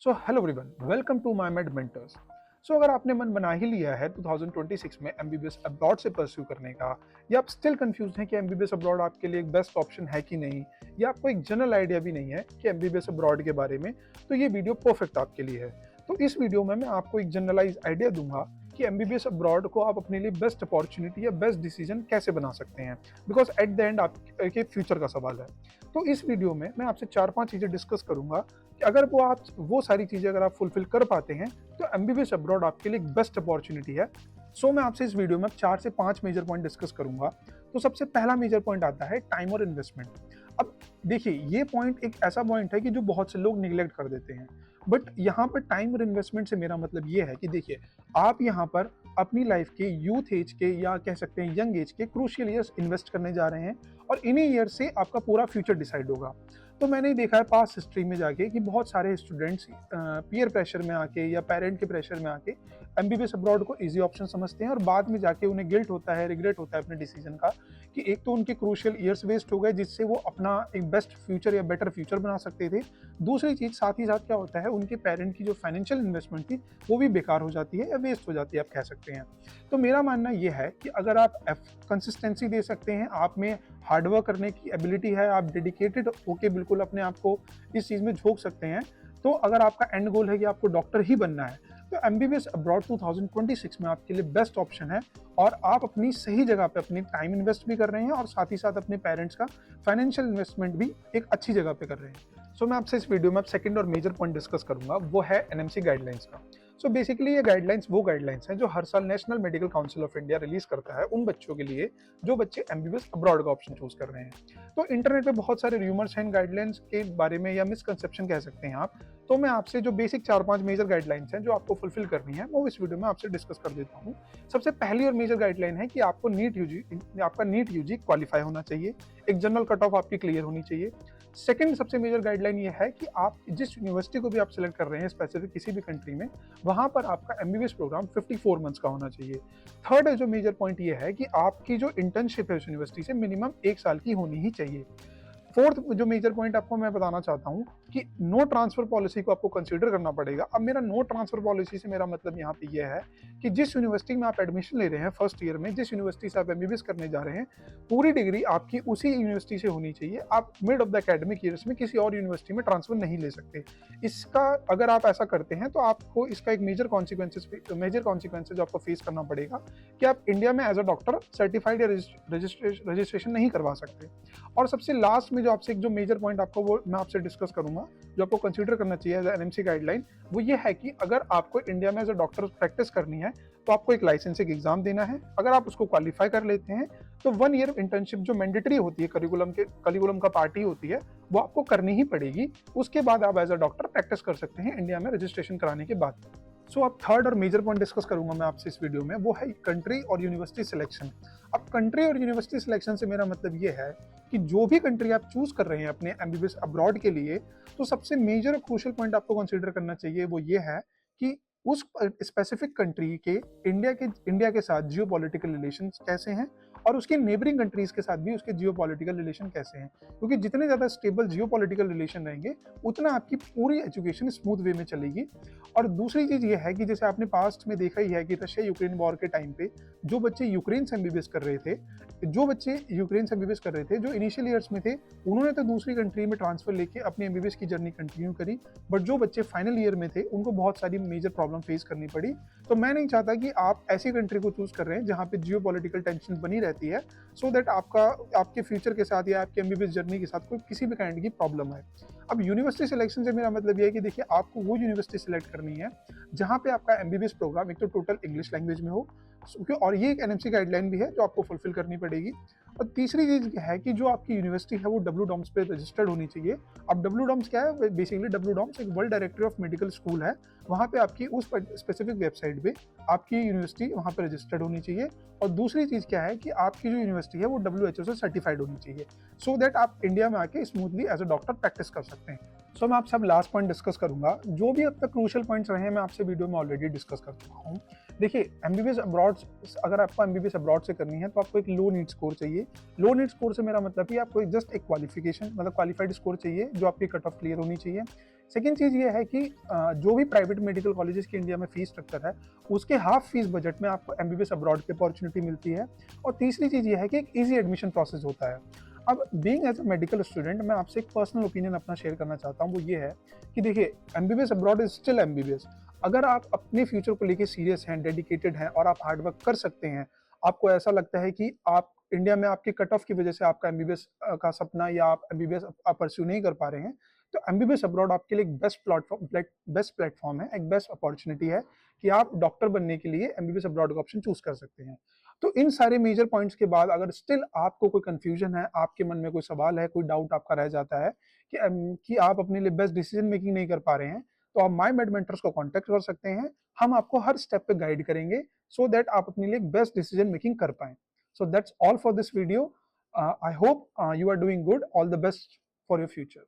So hello everyone, welcome to my med mentors. So अगर आपने मन बना ही लिया है 2026 में एमबीबीएस अब्रॉड से परस्यू करने का, या आप स्टिल कंफ्यूज हैं कि एमबीबीएस अब्रॉड आपके लिए एक बेस्ट ऑप्शन है कि नहीं, या आपको एक जनरल आइडिया भी नहीं है कि एमबीबीएस अब्रॉड के बारे में, तो ये वीडियो परफेक्ट आपके लिए है। तो इस वीडियो में मैं आपको एक जनरलाइज आइडिया दूंगा कि एमबीबीएस अब्रॉड को आप अपने लिए बेस्ट अपॉर्चुनिटी या बेस्ट डिसीजन कैसे बना सकते हैं, बिकॉज एट द एंड आपके फ्यूचर का सवाल है। तो इस वीडियो में मैं आपसे 4-5 चीज़ें डिस्कस करूंगा कि अगर वो सारी चीज़ें अगर आप फुलफिल कर पाते हैं तो एमबीबीएस अब्रॉड आपके लिए एक बेस्ट अपॉर्चुनिटी है। सो मैं आपसे इस वीडियो में 4 से 5 मेजर पॉइंट डिस्कस करूंगा। तो सबसे पहला मेजर पॉइंट आता है टाइम और इन्वेस्टमेंट। अब देखिए, ये पॉइंट एक ऐसा पॉइंट है कि जो बहुत से लोग निगलेक्ट कर देते हैं, बट यहाँ पर टाइम और इन्वेस्टमेंट से मेरा मतलब ये है कि देखिए, आप यहाँ पर अपनी लाइफ के यूथ एज के या कह सकते हैं यंग एज के क्रूशियल ईयर्स इन्वेस्ट करने जा रहे हैं, और इन्हीं ईयर से आपका पूरा फ्यूचर डिसाइड होगा। तो मैंने देखा है पास्ट हिस्ट्री में जाके कि बहुत सारे स्टूडेंट्स पीयर प्रेशर में आके या पेरेंट के प्रेशर में आके एमबीबीएस अब्रॉड को इजी ऑप्शन समझते हैं, और बाद में जाके उन्हें गिल्ट होता है, रिग्रेट होता है अपने डिसीजन का, कि एक तो उनके क्रूशियल ईयर्स वेस्ट हो गए जिससे वो अपना एक बेस्ट फ्यूचर या बेटर फ्यूचर बना सकते थे। दूसरी चीज साथ ही साथ क्या होता है, उनके पेरेंट की जो फाइनेंशियल इन्वेस्टमेंट थी वो भी बेकार हो जाती है या वेस्ट हो जाती है, आप कह सकते हैं। तो मेरा मानना ये है कि अगर आप कंसिस्टेंसी दे सकते हैं, आप में हार्डवर्क करने की एबिलिटी है, आप डेडिकेटेड होके बिल्कुल अपने आप को इस चीज़ में झोंक सकते हैं, तो अगर आपका एंड गोल है कि आपको डॉक्टर ही बनना है, तो एमबीबीएस अब्रॉड 2026 में आपके लिए बेस्ट ऑप्शन है। और आप अपनी सही जगह पे अपनी टाइम इन्वेस्ट भी कर रहे हैं, और साथ ही साथ अपने पेरेंट्स का फाइनेंशियल इन्वेस्टमेंट भी एक अच्छी जगह पे कर रहे हैं। सो मैं आपसे इस वीडियो में अब सेकंड और मेजर पॉइंट डिस्कस करूंगा, वो है एनएमसी गाइडलाइंस का। सो बेसिकली ये गाइडलाइंस वो गाइडलाइंस हैं जो हर साल national medical council of India release करता है उन बच्चों के लिए जो बच्चे एमबीबीएस अब्रॉड का ऑप्शन चूज कर रहे हैं। तो इंटरनेट पे बहुत सारे र्यूमर्स हैं इन गाइडलाइंस के बारे में, या मिसकंसेप्शन कह सकते हैं आप। तो मैं आपसे जो बेसिक 4-5 मेजर गाइडलाइंस हैं जो आपको फुलफिल करनी है, वो इस वीडियो में आपसे डिस्कस कर देता हूँ। सबसे पहली और मेजर गाइडलाइन है कि आपको आपका नीट यूजी क्वालिफाई होना चाहिए, एक जनरल कट ऑफ आपकी क्लियर होनी चाहिए। सेकंड सबसे मेजर गाइडलाइन ये है कि आप जिस यूनिवर्सिटी को भी आप सिलेक्ट कर रहे हैं स्पेसिफिक किसी भी कंट्री में, वहां पर आपका एमबीबीएस प्रोग्राम 54 मंथ्स का होना चाहिए। थर्ड जो मेजर पॉइंट ये है कि आपकी जो इंटर्नशिप है उस यूनिवर्सिटी से मिनिमम 1 साल की होनी ही चाहिए। फोर्थ जो मेजर पॉइंट आपको मैं बताना चाहता हूँ कि नो ट्रांसफर पॉलिसी को आपको कंसीडर करना पड़ेगा। अब मेरा नो ट्रांसफर पॉलिसी से मेरा मतलब यहाँ पे ये है कि जिस यूनिवर्सिटी में आप एडमिशन ले रहे हैं फर्स्ट ईयर में, जिस यूनिवर्सिटी से आप एमबीबीएस करने जा रहे हैं, पूरी डिग्री आपकी उसी यूनिवर्सिटी से होनी चाहिए। आप mid of the academic years में किसी और यूनिवर्सिटी में ट्रांसफर नहीं ले सकते। इसका अगर आप ऐसा करते हैं तो आपको इसका एक मेजर कॉन्सिक्वेंसेज आपको फेस करना पड़ेगा कि आप इंडिया में एज अ डॉक्टर सर्टिफाइड या रजिस्ट्रेशन नहीं करवा सकते। और सबसे लास्ट में जो आपसे एक जो मेजर पॉइंट आपको वो मैं आपसे डिस्कस करूंगा जो आपको कंसीडर करना चाहिए एज एनएमसी गाइडलाइन, वो ये है कि अगर आपको इंडिया में एज अ डॉक्टर प्रैक्टिस करनी है तो आपको एक लाइसेंसिंग एग्जाम देना है। अगर आप उसको क्वालिफाई कर लेते हैं तो 1 ईयर इंटर्नशिप जो मैंडेटरी होती है, करिकुलम का पार्ट ही होती है, वो आपको करनी ही पड़ेगी। उसके बाद आप एज अ डॉक्टर प्रैक्टिस कर सकते हैं इंडिया में रजिस्ट्रेशन कराने के बाद। सो अब थर्ड और मेजर पॉइंट डिस्कस करूंगा मैं आपसे इस वीडियो में, वो है कंट्री और यूनिवर्सिटी सिलेक्शन। अब कंट्री और यूनिवर्सिटी सिलेक्शन से मेरा मतलब ये है कि जो भी कंट्री आप चूज कर रहे हैं अपने एमबीबीएस अब्रॉड के लिए, तो सबसे मेजर और क्रूशियल पॉइंट आपको कंसीडर करना चाहिए वो ये है कि उस स्पेसिफिक कंट्री के इंडिया के साथ जियो पॉलिटिकल रिलेशन कैसे हैं, और उसके नेबरिंग कंट्रीज के साथ भी उसके जियो पॉलिटिकल रिलेशन कैसे हैं। क्योंकि जितने ज्यादा स्टेबल जियो पॉलिटिकल रिलेशन रहेंगे, उतना आपकी पूरी एजुकेशन स्मूथ वे में चलेगी। और दूसरी चीज ये है कि जैसे आपने पास्ट में देखा ही है कि रशिया यूक्रेन वॉर के टाइम पे जो बच्चे यूक्रेन से एमबीबीएस कर रहे थे, जो इनिशियल ईयर्स में थे, उन्होंने तो दूसरी कंट्री में ट्रांसफर लेके अपनी एमबीबीएस की जर्नी कंटिन्यू करी, बट जो बच्चे फाइनल ईयर में थे उनको बहुत सारी मेजर प्रॉब्लम फेस करनी पड़ी। तो मैं नहीं चाहता कि आप ऐसी कंट्री को चूज कर रहे हैं जहां पे जियो पॉलिटिकल टेंशन बनी रहती है, सो दैट आपके फ्यूचर के साथ या आपके एमबीबीएस जर्नी के साथ कोई किसी भी काइंड की प्रॉब्लम है। अब यूनिवर्सिटी सिलेक्शन से मेरा मतलब ये है कि देखिए, आपको वो यूनिवर्सिटी सिलेक्ट करनी है जहां पे आपका एमबीबीएस प्रोग्राम एक तो टोटल इंग्लिश लैंग्वेज में हो, और ये एक एनएमसी गाइडलाइन भी है जो आपको फुलफिल करनी पड़ेगी। और तीसरी चीज क्या है कि जो आपकी यूनिवर्सिटी है वो डब्ल्यू डॉम्स पे रजिस्टर्ड होनी चाहिए। अब डब्ल्यू डॉम्स क्या है? बेसिकली डब्ल्यू डॉम्स एक world directory of medical school है। वहाँ पे आपकी उस स्पेसिफिक वेबसाइट पे आपकी यूनिवर्सिटी वहाँ पे रजिस्टर्ड होनी चाहिए। और दूसरी चीज क्या है कि आपकी जो यूनिवर्सिटी है वो WHO से सर्टिफाइड होनी चाहिए, सो दैट आप इंडिया में आके smoothly as a doctor practice कर सकते हैं। सो मैं आपसे अब लास्ट पॉइंट डिस्कस करूंगा। जो भी अब तक क्रूशियल पॉइंट्स रहे हैं मैं आपसे वीडियो में ऑलरेडी डिस्कस कर चुका हूँ। देखिए, एमबीबीएस अब्रॉड, अगर आपको एमबीबीएस अब्रॉड से करनी है तो आपको एक लो नीट स्कोर चाहिए। लो नीट स्कोर से मेरा मतलब कि आपको जस्ट एक क्वालिफिकेशन मतलब क्वालिफाइड स्कोर चाहिए जो आपकी कट ऑफ क्लियर होनी चाहिए। सेकेंड चीज़ ये है कि जो भी प्राइवेट मेडिकल कॉलेजेस की इंडिया में फीस स्ट्रक्चर है, उसके हाफ फीस बजट में आपको एमबीबीएस अब्रॉड की अपॉर्चुनिटी मिलती है। और तीसरी चीज़ ये है कि एक ईजी एडमिशन प्रोसेस होता है। अब being as a medical student, मैं आपसे एक पर्सनल ओपिनियन अपना शेयर करना चाहता हूँ, वो ये है कि देखिए, MBBS abroad is still MBBS. अगर आप अपने फ्यूचर को लेके सीरियस हैं, डेडिकेटेड हैं और आप हार्ड वर्क कर सकते हैं, आपको ऐसा लगता है कि आप इंडिया में आपके कट ऑफ की वजह से आपका एमबीबीएस का सपना या आप एमबीबीएस आप परस्यू नहीं कर पा रहे हैं, तो एमबीबीएस अब्रॉड आपके लिए एक बेस्ट प्लेटफॉर्म है, एक बेस्ट अपॉर्चुनिटी है कि आप डॉक्टर बनने के लिए एमबीबीएस अब्रॉड का ऑप्शन चूज कर सकते हैं। तो इन सारे मेजर पॉइंट्स के बाद अगर स्टिल आपको कोई कंफ्यूजन है, आपके मन में कोई सवाल है, कोई डाउट आपका रह जाता है कि आप अपने लिए बेस्ट डिसीजन मेकिंग नहीं कर पा रहे हैं, तो आप माई मेड मेंटर्स को कॉन्टैक्ट कर सकते हैं। हम आपको हर स्टेप पे गाइड करेंगे सो दैट आप अपने लिए बेस्ट डिसीजन मेकिंग कर पाएं। So that's all for this video. I hope you are doing good. All the best for your future.